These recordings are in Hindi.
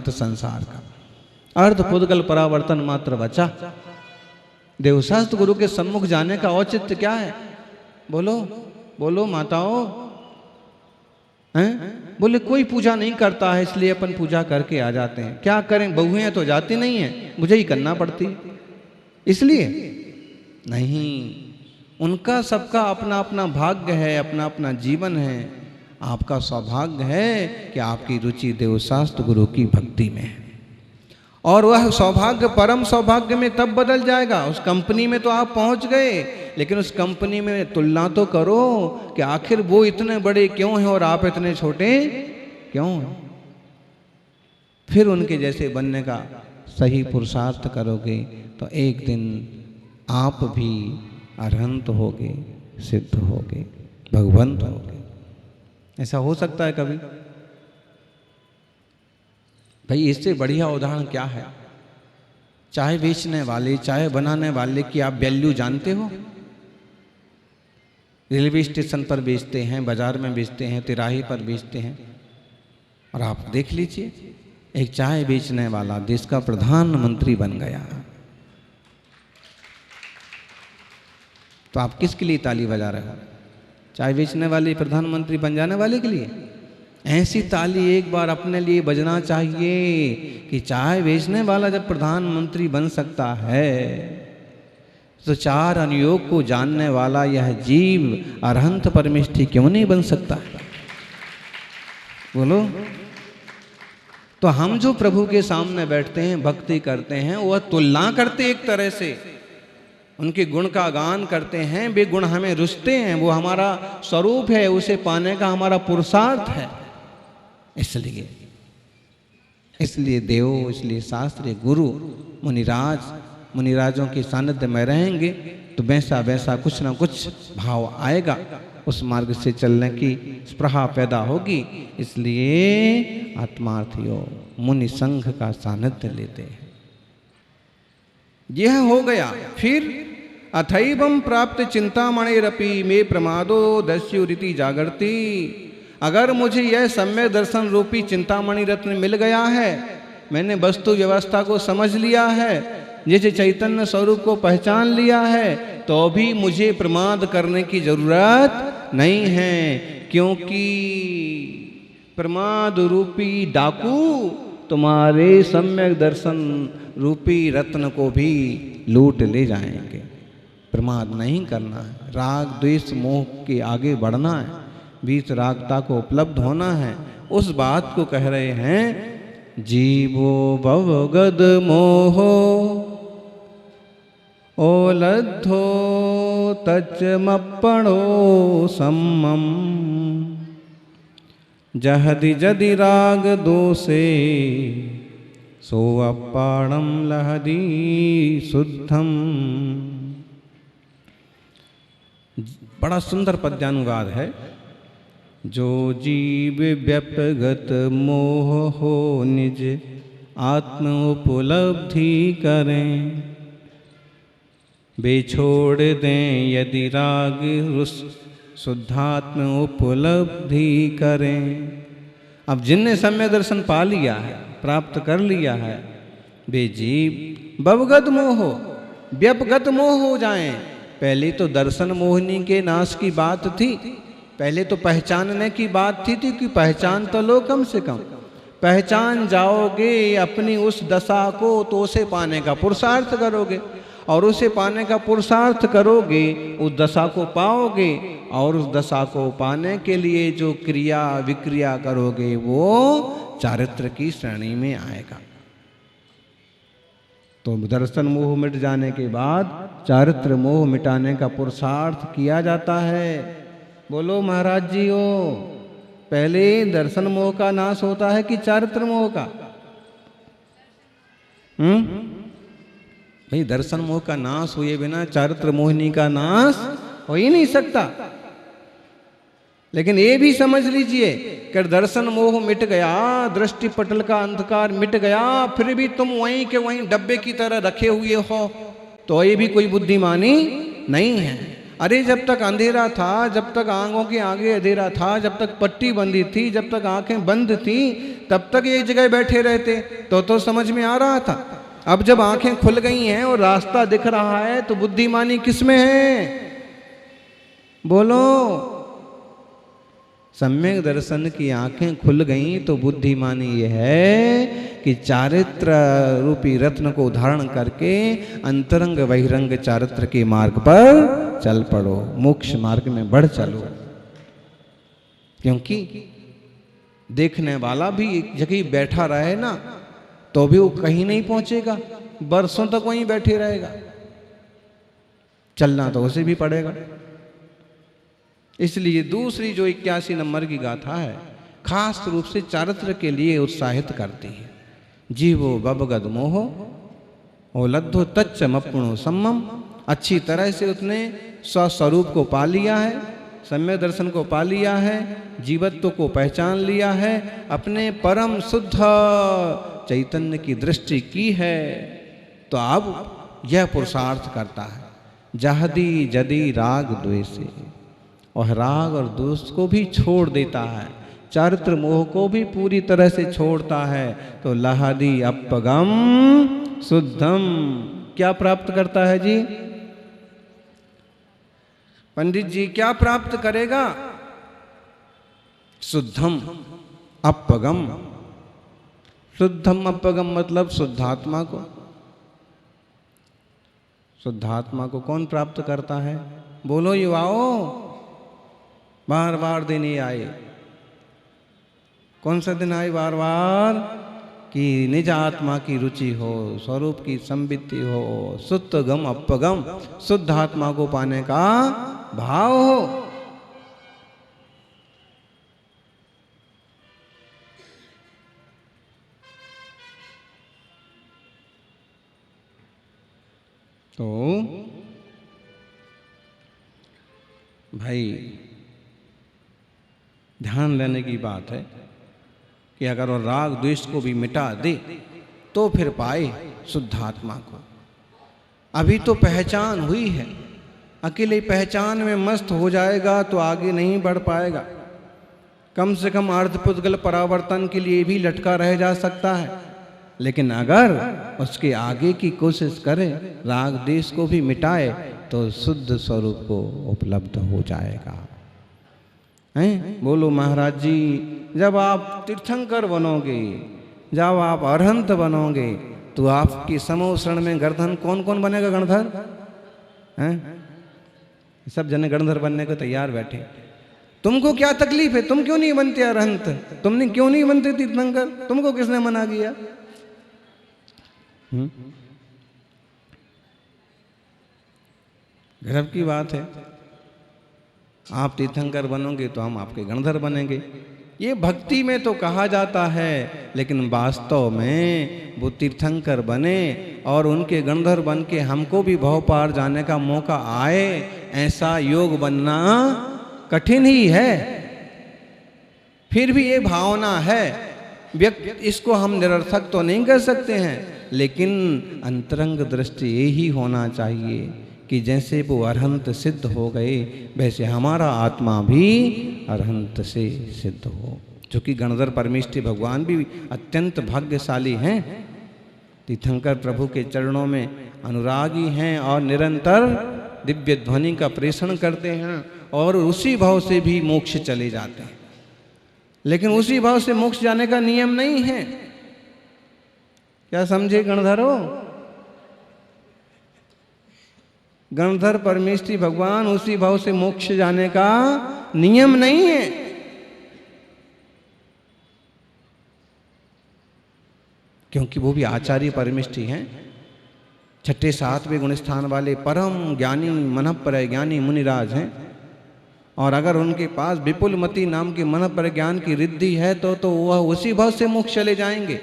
संसार का अर्थ पुद्गल परावर्तन मात्र बचा। देवशास्त्र गुरु के सम्मुख जाने का औचित्य क्या है? बोलो बोलो माताओं, हैं? बोले कोई पूजा नहीं करता है इसलिए अपन पूजा करके आ जाते हैं। क्या करें, बहुएं तो जाती नहीं है, मुझे ही करना पड़ती इसलिए नहीं। उनका सबका अपना अपना भाग्य है, अपना अपना जीवन है। आपका सौभाग्य है कि आपकी रुचि देवशास्त्र गुरु की भक्ति में है, और वह सौभाग्य परम सौभाग्य में तब बदल जाएगा। उस कंपनी में तो आप पहुंच गए, लेकिन उस कंपनी में तुलना तो करो कि आखिर वो इतने बड़े क्यों हैं और आप इतने छोटे क्यों हैं। फिर उनके जैसे बनने का सही पुरुषार्थ करोगे तो एक दिन आप भी अरहंत होगे, सिद्ध होगे, भगवंत होगे। ऐसा हो सकता है कभी? भाई इससे बढ़िया उदाहरण क्या है? चाय बेचने वाले, चाय बनाने वाले की आप वैल्यू जानते हो? रेलवे स्टेशन पर बेचते हैं, बाजार में बेचते हैं, तिराहे पर बेचते हैं। और आप देख लीजिए, एक चाय बेचने वाला देश का प्रधानमंत्री बन गया, तो आप किसके लिए ताली बजा रहे हो? चाय बेचने वाले प्रधानमंत्री बन जाने वाले के लिए? ऐसी ताली एक बार अपने लिए बजना चाहिए कि चाय बेचने वाला जब प्रधानमंत्री बन सकता है तो चार अनुयोग को जानने वाला यह जीव अरहंत परमेष्ठी क्यों नहीं बन सकता? बोलो। तो हम जो प्रभु के सामने बैठते हैं, भक्ति करते हैं, वह तुलना करते एक तरह से, उनके गुण का गान करते हैं, वे गुण हमें रुचते हैं, वो हमारा स्वरूप है, उसे पाने का हमारा पुरुषार्थ है। इसलिए देव, इसलिए शास्त्री, गुरु, मुनिराजों के सानिध्य में रहेंगे तो वैसा वैसा कुछ ना कुछ भाव आएगा, उस मार्ग से चलने की स्पृहा पैदा होगी। इसलिए आत्मार्थियों मुनि संघ का सानिध्य लेते हैं। यह हो गया। फिर अथैवं प्राप्त चिंतामणिरपि मे प्रमादो दस्युरिति जागर्ति। अगर मुझे यह सम्यक दर्शन रूपी चिंतामणि रत्न मिल गया है, मैंने वस्तु व्यवस्था को समझ लिया है, जैसे चैतन्य स्वरूप को पहचान लिया है, तो भी मुझे प्रमाद करने की जरूरत नहीं है, क्योंकि प्रमाद रूपी डाकू तुम्हारे सम्यक दर्शन रूपी रत्न को भी लूट ले जाएंगे। प्रमाद नहीं करना है, राग द्वेष मोह के आगे बढ़ना है, बीच रागता को उपलब्ध होना है। उस बात को कह रहे हैं, जीवो भवगद मोहो ओलद्धो तच्मप्पणो सम्मम जहदि जदि राग दोषे सो अप्पाणम लहदी शुद्धम। बड़ा सुंदर पद्यानुवाद है। जो जीव व्यपगत मोह हो निज आत्म उपलब्धि करें, वे छोड़ दें यदि राग रुस शुद्धात्म उपलब्धि करें। अब जिनने सम्यक दर्शन पा लिया है, प्राप्त कर लिया है, वे जीव भवगत मोह, व्यपगत मोह हो जाएं। पहले तो दर्शन मोहिनी के नाश की बात थी, पहले तो पहचानने की बात थी कि पहचान तो लो, कम से कम पहचान जाओगे अपनी उस दशा को तो उसे पाने का पुरुषार्थ करोगे, और उसे पाने का पुरुषार्थ करोगे उस दशा को पाओगे, और उस दशा को पाने के लिए जो क्रिया विक्रिया करोगे वो चारित्र की श्रेणी में आएगा। तो दर्शन मोह मिट जाने के बाद चारित्र मोह मिटाने का पुरुषार्थ किया जाता है। बोलो महाराज जी हो, पहले दर्शन मोह का नाश होता है कि चारित्र मोह का? भाई दर्शन मोह का नाश हुए बिना चारित्र मोहिनी का नाश हो ही नहीं सकता। लेकिन ये भी समझ लीजिए कि दर्शन मोह मिट गया, दृष्टि पटल का अंधकार मिट गया, फिर भी तुम वहीं के वहीं डब्बे की तरह रखे हुए हो, तो ये भी कोई बुद्धिमानी नहीं है। अरे जब तक अंधेरा था, जब तक आंखों के आगे अंधेरा था, जब तक पट्टी बंदी थी, जब तक आंखें बंद थी, तब तक एक जगह बैठे रहते तो समझ में आ रहा था। अब जब आंखें खुल गई हैं और रास्ता दिख रहा है तो बुद्धिमानी किसमें है? बोलो। सम्यक दर्शन की आंखें खुल गई तो बुद्धिमानी ये है कि चारित्र रूपी रत्न को धारण करके अंतरंग बहिरंग चारित्र के मार्ग पर चल पड़ो, मोक्ष मार्ग में बढ़ चलो। क्योंकि देखने वाला भी एक जगह बैठा रहे ना तो भी वो कहीं नहीं पहुंचेगा, बरसों तक वहीं बैठे रहेगा। चलना तो उसे भी पड़ेगा। इसलिए दूसरी जो 81 नंबर की गाथा है खास रूप से चारित्र के लिए उत्साहित करती है। जीवो बबगद मोहो ओ लद्धो तच्च मपुणो सम्मम। अच्छी तरह से उसने स्वस्वरूप को पा लिया है, सम्यक दर्शन को पा लिया है, जीवत्व को पहचान लिया है, अपने परम शुद्ध चैतन्य की दृष्टि की है। तो अब यह पुरुषार्थ करता है जहदी जदी राग द्वेषे, और राग और द्वेष को भी छोड़ देता है, चारित्र मोह को भी पूरी तरह से छोड़ता है। तो लहदी अपगम शुद्धम क्या प्राप्त करता है जी? पंडित जी क्या प्राप्त करेगा? शुद्धम अपगम। शुद्धम अपगम मतलब शुद्धात्मा को। शुद्धात्मा को कौन प्राप्त करता है? बोलो युवाओं, बार बार दिन ही आए। कौन सा दिन आए बार बार? कि निज आत्मा की रुचि हो, स्वरूप की संवित्ति हो, शुद्ध गम अपगम, शुद्ध आत्मा को पाने का भाव हो। तो भाई ध्यान लेने की बात है कि अगर वो राग द्वेष को भी मिटा दे तो फिर पाए शुद्ध आत्मा को। अभी तो पहचान हुई है, अकेले पहचान में मस्त हो जाएगा तो आगे नहीं बढ़ पाएगा। कम से कम अर्धपुद्गल परावर्तन के लिए भी लटका रह जा सकता है, लेकिन अगर उसके आगे की कोशिश करे, राग द्वेष को भी मिटाए, तो शुद्ध स्वरूप को उपलब्ध हो जाएगा। हैं? बोलो महाराज जी, जब आप तीर्थंकर बनोगे, जब आप अरहंत बनोगे, तो आपकी समोषण में गर्दन कौन कौन बनेगा? गणधर हैं? सब जने गणधर बनने को तैयार बैठे। तुमको क्या तकलीफ है? तुम क्यों नहीं बनते अरहंत? तुमने क्यों नहीं बनते तीर्थंकर? तुमको किसने मना किया? गर्व की बात है। आप तीर्थंकर बनोगे तो हम आपके गणधर बनेंगे। ये भक्ति में तो कहा जाता है, लेकिन वास्तव में वो तीर्थंकर बने और उनके गणधर बन के हमको भी भव पार जाने का मौका आए, ऐसा योग बनना कठिन ही है। फिर भी ये भावना है, व्यक्ति इसको हम निरर्थक तो नहीं कर सकते हैं, लेकिन अंतरंग दृष्टि यही होना चाहिए कि जैसे वो अरहंत सिद्ध हो गए, वैसे हमारा आत्मा भी अरहंत से सिद्ध हो। क्योंकि गणधर परमेष्ठी भगवान भी अत्यंत भाग्यशाली हैं, तीर्थंकर प्रभु के चरणों में अनुरागी हैं और निरंतर दिव्य ध्वनि का प्रेषण करते हैं, और उसी भाव से भी मोक्ष चले जाते हैं। लेकिन उसी भाव से मोक्ष जाने का नियम नहीं है। क्या समझे गणधरो? गणधर परमेष्ठी भगवान उसी भाव से मोक्ष जाने का नियम नहीं है। क्योंकि वो भी आचार्य परमेष्ठी हैं, छठे सातवें गुण स्थान वाले परम ज्ञानी मनःपर ज्ञानी मुनिराज हैं। और अगर उनके पास विपुल मति नाम के मनःपर ज्ञान की रिद्धि है तो वह उसी भाव से मोक्ष चले जाएंगे।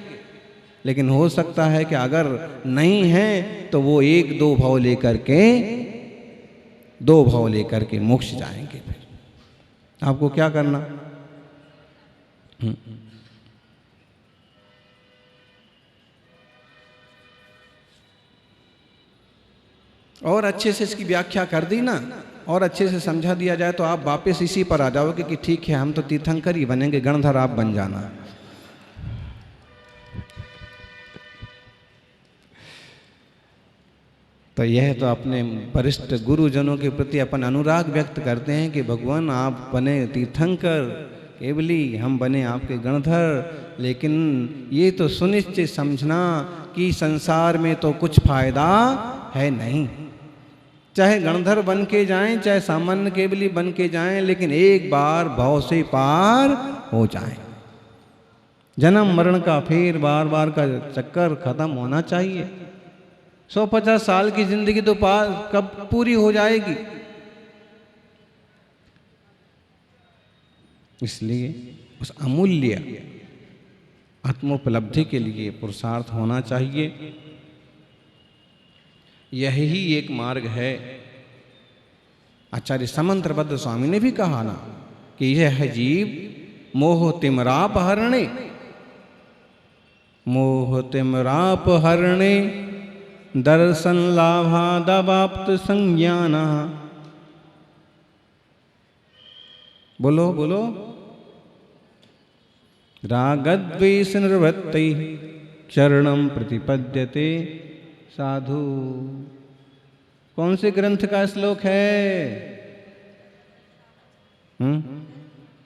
लेकिन हो सकता है कि अगर नहीं है तो वो एक दो भाव लेकर के मोक्ष जाएंगे। फिर आपको क्या करना? और अच्छे से इसकी व्याख्या कर दी ना, और अच्छे से समझा दिया जाए तो आप वापस इसी पर आ जाओगे कि ठीक है हम तो तीर्थंकर ही बनेंगे, गणधर आप बन जाना। तो यह तो अपने वरिष्ठ गुरुजनों के प्रति अपन अनुराग व्यक्त करते हैं कि भगवान आप बने तीर्थंकर केवली, हम बने आपके गणधर। लेकिन ये तो सुनिश्चित समझना कि संसार में तो कुछ फायदा है नहीं। चाहे गणधर बन के जाएं, चाहे सामान्य केवली बन के जाएं, लेकिन एक बार भव से पार हो जाएं। जन्म मरण का फिर बार बार का चक्कर खत्म होना चाहिए। 150 साल की जिंदगी तो पार कब पूरी हो जाएगी। इसलिए उस अमूल्य आत्मोपलब्धि के लिए पुरुषार्थ होना चाहिए। यही एक मार्ग है। आचार्य समंतरभद्र स्वामी ने भी कहा ना कि यह जीव मोह तिमराप हरणे, मोह तिमराप हरणे दर्शन लाभादवाप्त संज्ञान। बोलो बोलो। रागद्वेष निवृत्ति चरणम प्रतिपद्यते साधु। कौन से ग्रंथ का श्लोक है?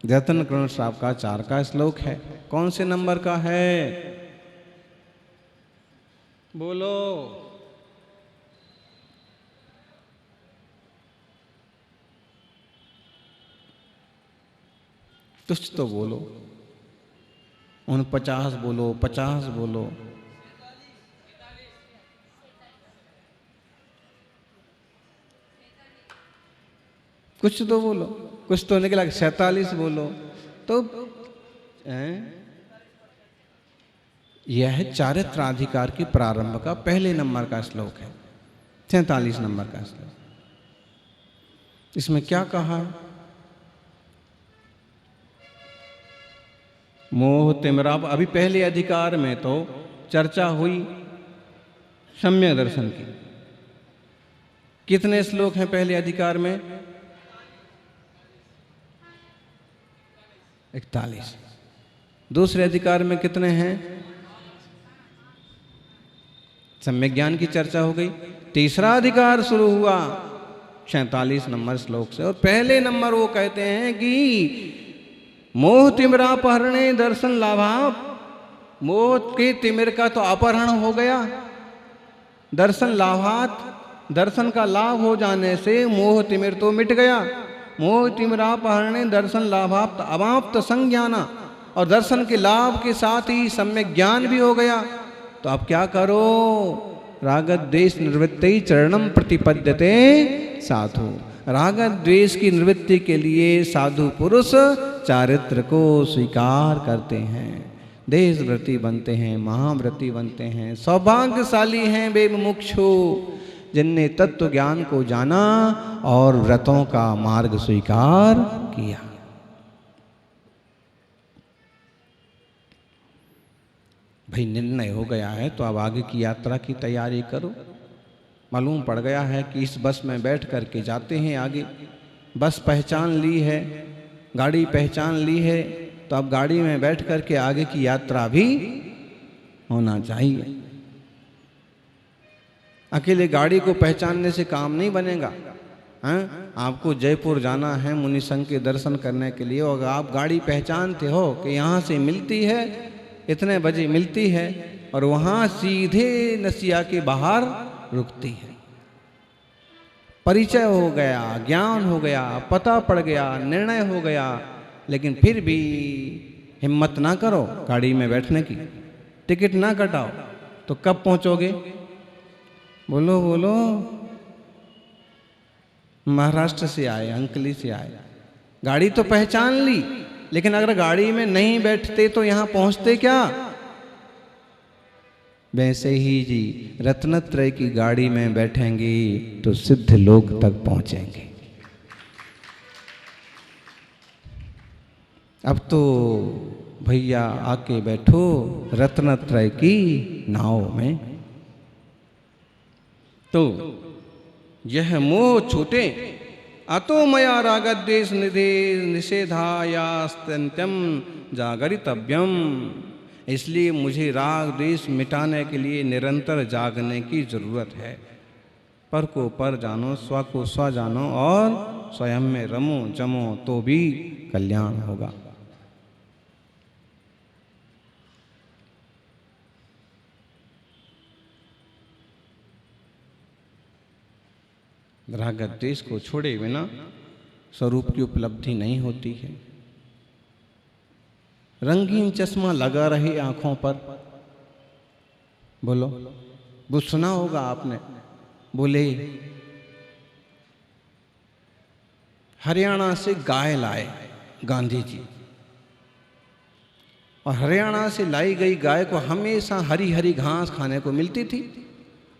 जतन कर्ण श्रावकाचार्य का श्लोक है। कौन से नंबर का है? बोलो। कुछ तो बोलो। 49 बोलो, 50 बोलो। कुछ तो बोलो। कुछ तो निकला। 47 बोलो। तो यह चारित्राधिकार के प्रारंभ का पहले नंबर का श्लोक है, 47 नंबर का श्लोक। इसमें क्या कहा? मोह तिमराप। अभी पहले अधिकार में तो चर्चा हुई सम्यक दर्शन की। कितने श्लोक हैं पहले अधिकार में? 41। दूसरे अधिकार में कितने हैं? सम्यक ज्ञान की चर्चा हो गई। तीसरा अधिकार शुरू हुआ 46 नंबर श्लोक से। और पहले नंबर वो कहते हैं कि मोह तिमिराप हरणे दर्शन लाभाप। मोह के तिमिर का तो अपहरण हो गया। दर्शन लाभात, दर्शन का लाभ हो जाने से मोह तिमिर तो मिट गया। मोह तिमिराप हरणे दर्शन लाभाप्त अवाप्त संज्ञाना। और दर्शन के लाभ के साथ ही सम्यक ज्ञान भी हो गया। तो आप क्या करो? राग द्वेष निवृत्ति चरणम प्रतिपद्यते साधु। राग द्वेष की निवृत्ति के लिए साधु पुरुष चारित्र को स्वीकार करते हैं, देशव्रती बनते हैं, महाव्रती बनते हैं। सौभाग्यशाली हैं वे मुमुक्षु जिनने तत्व ज्ञान को जाना और व्रतों का मार्ग स्वीकार किया। भाई निर्णय हो गया है तो अब आगे की यात्रा की तैयारी करो। मालूम पड़ गया है कि इस बस में बैठ करके जाते हैं आगे। बस पहचान ली है, गाड़ी पहचान ली है, तो अब गाड़ी में बैठ करके आगे की यात्रा भी होना चाहिए। अकेले गाड़ी को पहचानने से काम नहीं बनेगा। आपको जयपुर जाना है मुनि संघ के दर्शन करने के लिए, और आप गाड़ी पहचानते हो कि यहाँ से मिलती है, इतने बजे मिलती है और वहाँ सीधे नसिया के बाहर रुकती है। परिचय हो गया, ज्ञान हो गया, पता पड़ गया, निर्णय हो गया, लेकिन फिर भी हिम्मत ना करो गाड़ी में बैठने की, टिकट ना कटाओ, तो कब पहुंचोगे? बोलो बोलो। महाराष्ट्र से आए, अंकली से आए, गाड़ी तो पहचान ली, लेकिन अगर गाड़ी में नहीं बैठते तो यहाँ पहुंचते क्या? वैसे ही जी रत्नत्रय की गाड़ी में बैठेंगे तो सिद्ध लोक तक पहुंचेंगे। अब तो भैया आके बैठो रत्नत्रय की नाव में। तो यह मोह छूटे अतो मया रागद्वेष निषेधायास्त्यंत्यम जागरितव्यम। इसलिए मुझे राग द्वेष मिटाने के लिए निरंतर जागने की जरूरत है। पर को पर जानो, स्व को स्व जानो और स्वयं में रमो जमो तो भी कल्याण होगा। राग द्वेष को छोड़े बिना स्वरूप की उपलब्धि नहीं होती है। रंगीन चश्मा लगा रहे आंखों पर, बोलो, वो सुना होगा आपने, बोले हरियाणा से गाय लाए गांधी जी, और हरियाणा से लाई गई गाय को हमेशा हरी हरी घास खाने को मिलती थी,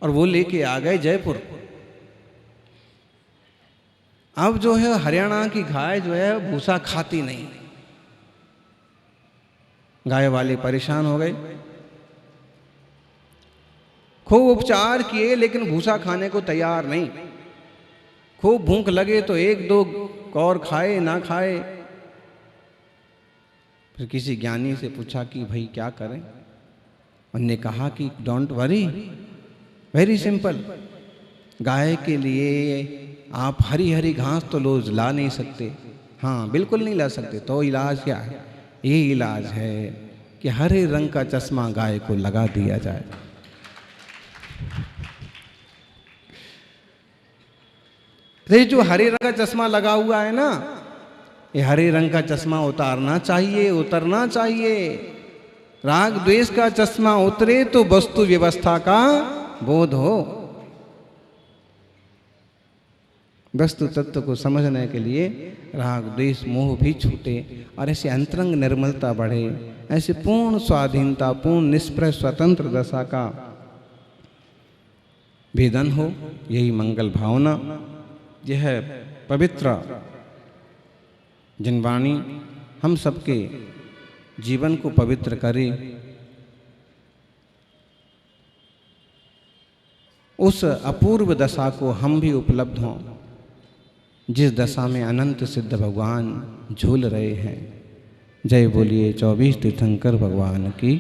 और वो लेके आ गए जयपुर। अब जो है हरियाणा की गाय जो है भूसा खाती नहीं। गाय वाले परेशान हो गए, खूब उपचार किए लेकिन भूसा खाने को तैयार नहीं। खूब भूख लगे तो एक दो कौर खाए ना खाए। फिर किसी ज्ञानी से पूछा कि भाई क्या करें। उन्होंने कहा कि डोंट वरी, वेरी सिंपल, गाय के लिए आप हरी हरी घास तो रोज ला नहीं सकते। हाँ, बिल्कुल नहीं ला सकते। तो इलाज क्या है? ये इलाज है कि हरे रंग का चश्मा गाय को लगा दिया जाए। ये जो हरे रंग का चश्मा लगा हुआ है ना, ये हरे रंग का चश्मा उतारना चाहिए, उतरना चाहिए। राग द्वेष का चश्मा उतरे तो वस्तु व्यवस्था का बोध हो। वस्तु तत्व को समझने के लिए राग द्वेष मोह भी छूटे और ऐसे अंतरंग निर्मलता बढ़े, ऐसे पूर्ण स्वाधीनता, पूर्ण निष्प्रह स्वतंत्र दशा का भेदन हो। यही मंगल भावना, यह पवित्र जिनवाणी हम सबके जीवन को पवित्र करे। उस अपूर्व दशा को हम भी उपलब्ध हों जिस दशा में अनंत सिद्ध भगवान झूल रहे हैं। जय बोलिए 24 तीर्थंकर भगवान की।